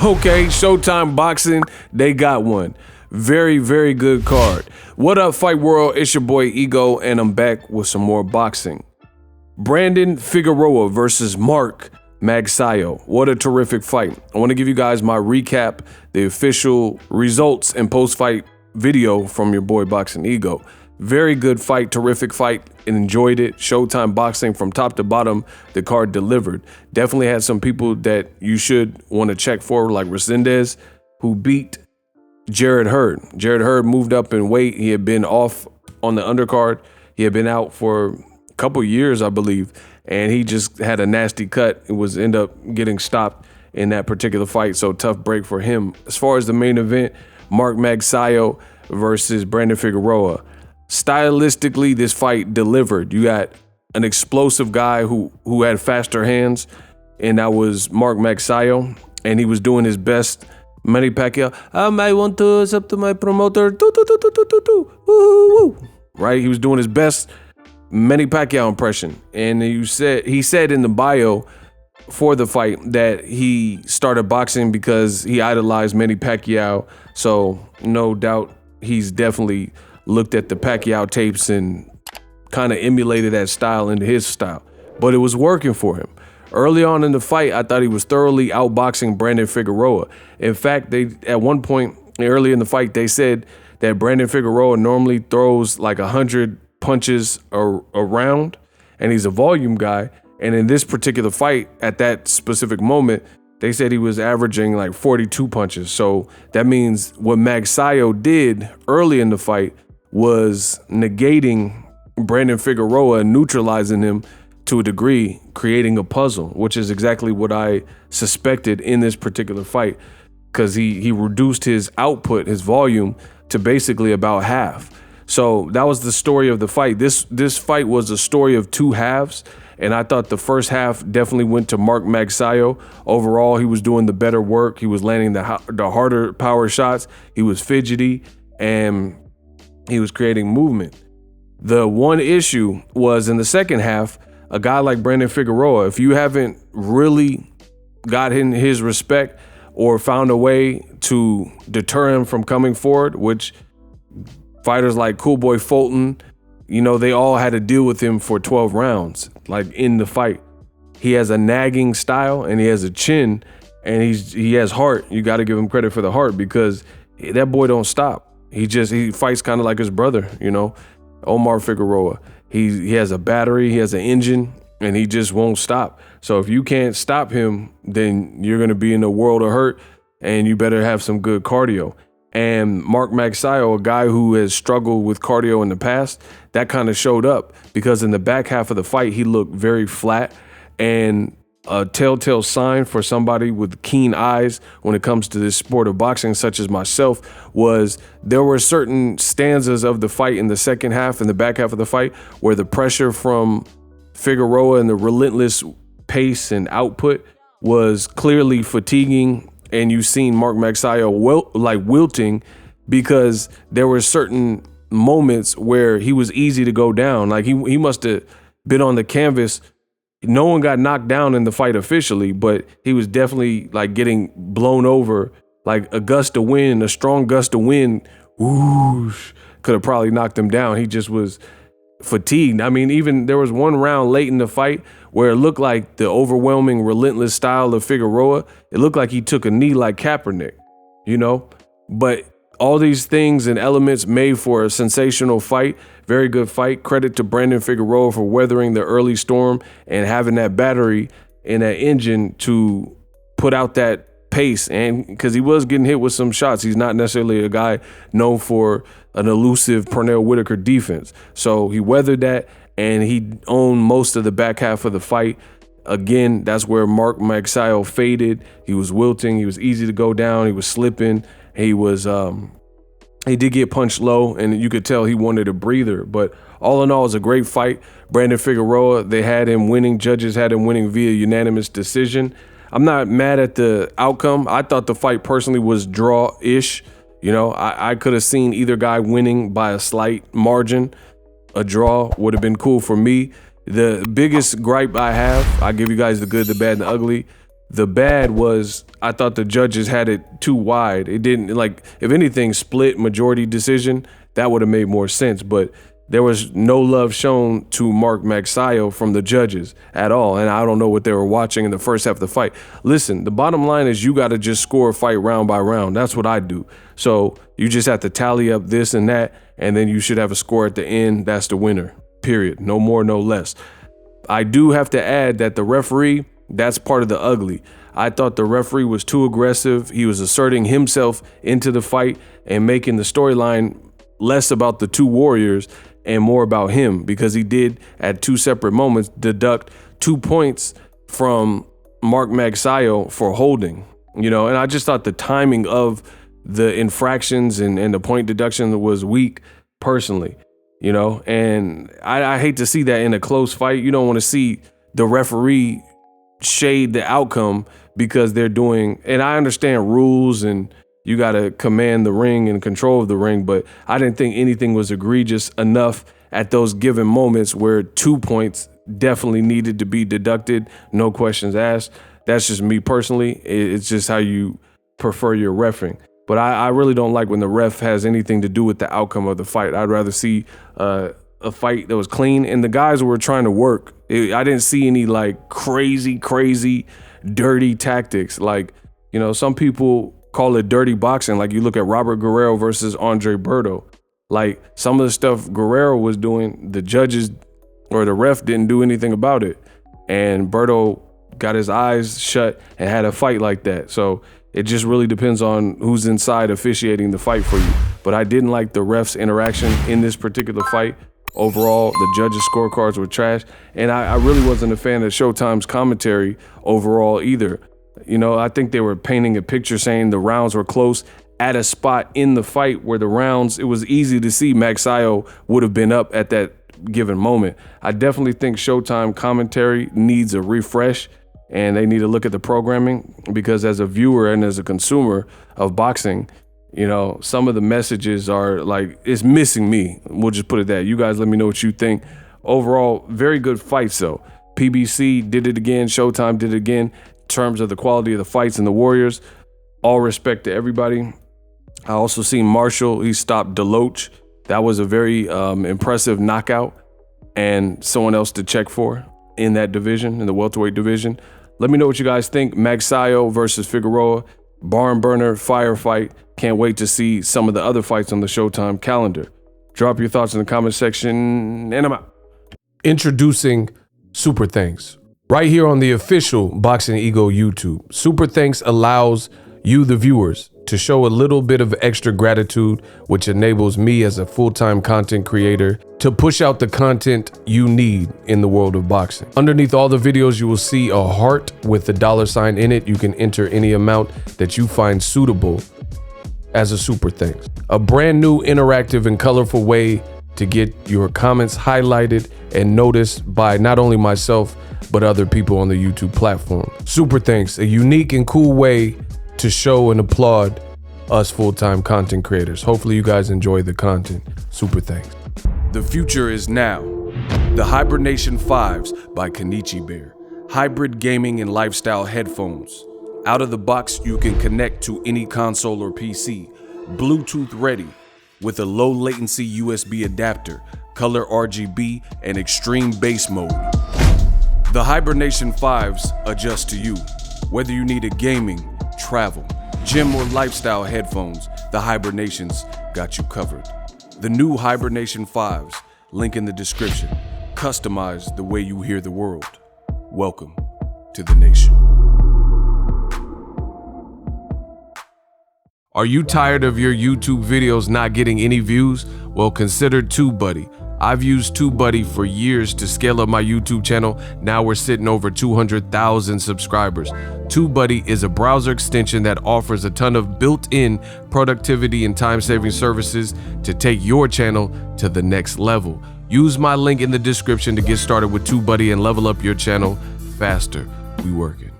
Okay, Showtime Boxing, they got one. Very, very good card. What up, Fight World? It's your boy Ego, and I'm back with some more boxing. Brandon Figueroa versus Mark Magsayo. What a terrific fight. I want to give you guys my recap, the official results and post-fight video from your boy Boxingego. Very good fight, terrific fight, and enjoyed it. Showtime Boxing from top to bottom, the card delivered. Definitely had some people that you should want to check for, like Resendez, who beat Jared Hurd. Jared Hurd moved up in weight. He had been off on the undercard. He had been out for a couple years, I believe, and he just had a nasty cut. It was end up getting stopped in that particular fight, so tough break for him. As far as the main event, Mark Magsayo versus Brandon Figueroa. Stylistically, this fight delivered. You got an explosive guy who had faster hands, and that was Mark Magsayo, and he was doing his best Manny Pacquiao. I might want to up to my promoter. Right? He was doing his best Manny Pacquiao impression, and he said in the bio for the fight that he started boxing because he idolized Manny Pacquiao. So no doubt he's definitely looked at the Pacquiao tapes and kind of emulated that style into his style, but it was working for him. Early on in the fight, I thought he was thoroughly outboxing Brandon Figueroa. In fact, at one point early in the fight, they said that Brandon Figueroa normally throws like 100 punches a round, and he's a volume guy. And in this particular fight, at that specific moment, they said he was averaging like 42 punches. So that means what Magsayo did early in the fight was negating Brandon Figueroa and neutralizing him to a degree, creating a puzzle, which is exactly what I suspected in this particular fight, because he reduced his output, his volume, to basically about half. So that was the story of the fight. This fight was a story of two halves, and I thought the first half definitely went to Mark Magsayo. Overall, he was doing the better work. He was landing the harder power shots. He was fidgety, and he was creating movement. The one issue was in the second half, a guy like Brandon Figueroa, if you haven't really gotten his respect or found a way to deter him from coming forward, which fighters like Cool Boy Fulton, you know, they all had to deal with him for 12 rounds, like in the fight. He has a nagging style and he has a chin and he has heart. You got to give him credit for the heart, because that boy don't stop. He fights kind of like his brother, you know, Omar Figueroa. He has a battery, he has an engine, and he just won't stop. So if you can't stop him, then you're going to be in a world of hurt, and you better have some good cardio. And Mark Magsayo, a guy who has struggled with cardio in the past, that kind of showed up, because in the back half of the fight, he looked very flat, and a telltale sign for somebody with keen eyes when it comes to this sport of boxing, such as myself, was there were certain stanzas of the fight in the second half and the back half of the fight where the pressure from Figueroa and the relentless pace and output was clearly fatiguing, and you've seen Mark Magsayo wilting, because there were certain moments where he was easy to go down. Like he must have been on the canvas. No one got knocked down in the fight officially, but he was definitely like getting blown over. Like a strong gust of wind, whoosh, could have probably knocked him down. He just was fatigued. I mean, even there was one round late in the fight where it looked like the overwhelming, relentless style of Figueroa, it looked like he took a knee like Kaepernick, you know? But all these things and elements made for a sensational fight. Very good fight. Credit to Brandon Figueroa for weathering the early storm and having that battery and that engine to put out that pace. And because he was getting hit with some shots, he's not necessarily a guy known for an elusive Pernell Whitaker defense. So he weathered that, and he owned most of the back half of the fight. Again, that's where Mark Magsayo faded. He was wilting. He was easy to go down. He was slipping. He did get punched low, and you could tell he wanted a breather. But all in all, it was a great fight. Brandon Figueroa, they had him winning. Judges had him winning via unanimous decision. I'm not mad at the outcome. I thought the fight personally was draw-ish. You know, I could have seen either guy winning by a slight margin. A draw would have been cool for me. The biggest gripe I have, I give you guys the good, the bad, and the ugly. The bad was I thought the judges had it too wide. It didn't, like, if anything, split majority decision, that would have made more sense. But there was no love shown to Mark Magsayo from the judges at all. And I don't know what they were watching in the first half of the fight. Listen, the bottom line is you got to just score a fight round by round. That's what I do. So you just have to tally up this and that, and then you should have a score at the end. That's the winner, period. No more, no less. I do have to add that the referee, that's part of the ugly. I thought the referee was too aggressive. He was asserting himself into the fight and making the storyline less about the two warriors and more about him, because he did at two separate moments deduct 2 points from Mark Magsayo for holding, and I just thought the timing of the infractions and the point deduction was weak personally, and I hate to see that in a close fight. You don't want to see the referee shade the outcome because they're doing, and I understand rules and you got to command the ring and control of the ring, but I didn't think anything was egregious enough at those given moments where 2 points definitely needed to be deducted, no questions asked. That's just me personally. It's just how you prefer your reffing. But I really don't like when the ref has anything to do with the outcome of the fight. I'd rather see a fight that was clean, and the guys were trying to work. I didn't see any like crazy, dirty tactics. Like, some people call it dirty boxing. Like you look at Robert Guerrero versus Andre Berto. Like some of the stuff Guerrero was doing, the judges or the ref didn't do anything about it. And Berto got his eyes shut and had a fight like that. So it just really depends on who's inside officiating the fight for you. But I didn't like the ref's interaction in this particular fight. Overall, the judges' scorecards were trash. And I really wasn't a fan of Showtime's commentary overall either. I think they were painting a picture saying the rounds were close at a spot in the fight where the rounds, it was easy to see Magsayo would have been up at that given moment. I definitely think Showtime commentary needs a refresh, and they need to look at the programming, because as a viewer and as a consumer of boxing, some of the messages are like, it's missing me. We'll just put it that. You guys let me know what you think. Overall, very good fights though. PBC did it again. Showtime did it again. Terms of the quality of the fights and the warriors. All respect to everybody. I also seen Marshall, he stopped Deloach. That was a very impressive knockout, and someone else to check for in that division, in the welterweight division. Let me know what you guys think. Magsayo versus Figueroa, barn burner, firefight. Can't wait to see some of the other fights on the Showtime calendar. Drop your thoughts in the comment section, and I'm out. Introducing Super Thanks. Right here on the official Boxingego YouTube. Super Thanks allows you, the viewers, to show a little bit of extra gratitude, which enables me as a full-time content creator to push out the content you need in the world of boxing. Underneath all the videos, you will see a heart with the $sign in it. You can enter any amount that you find suitable as a super thanks. A brand new, interactive, and colorful way to get your comments highlighted and noticed by not only myself, but other people on the YouTube platform. Super thanks, a unique and cool way to show and applaud us full-time content creators. Hopefully you guys enjoy the content. Super thanks. The future is now. The Hibernation 5s by Kenichi Bear. Hybrid gaming and lifestyle headphones. Out of the box, you can connect to any console or PC. Bluetooth ready with a low latency USB adapter, color RGB, and extreme bass mode. The Hibernation 5s adjust to you. Whether you need a gaming, travel, gym, or lifestyle headphones, the Hibernations got you covered. The new Hibernation 5s, link in the description. Customize the way you hear the world. Welcome to the nation. Are you tired of your YouTube videos not getting any views? Well, consider TubeBuddy. I've used TubeBuddy for years to scale up my YouTube channel. Now we're sitting over 200,000 subscribers. TubeBuddy is a browser extension that offers a ton of built-in productivity and time-saving services to take your channel to the next level. Use my link in the description to get started with TubeBuddy and level up your channel faster. We working.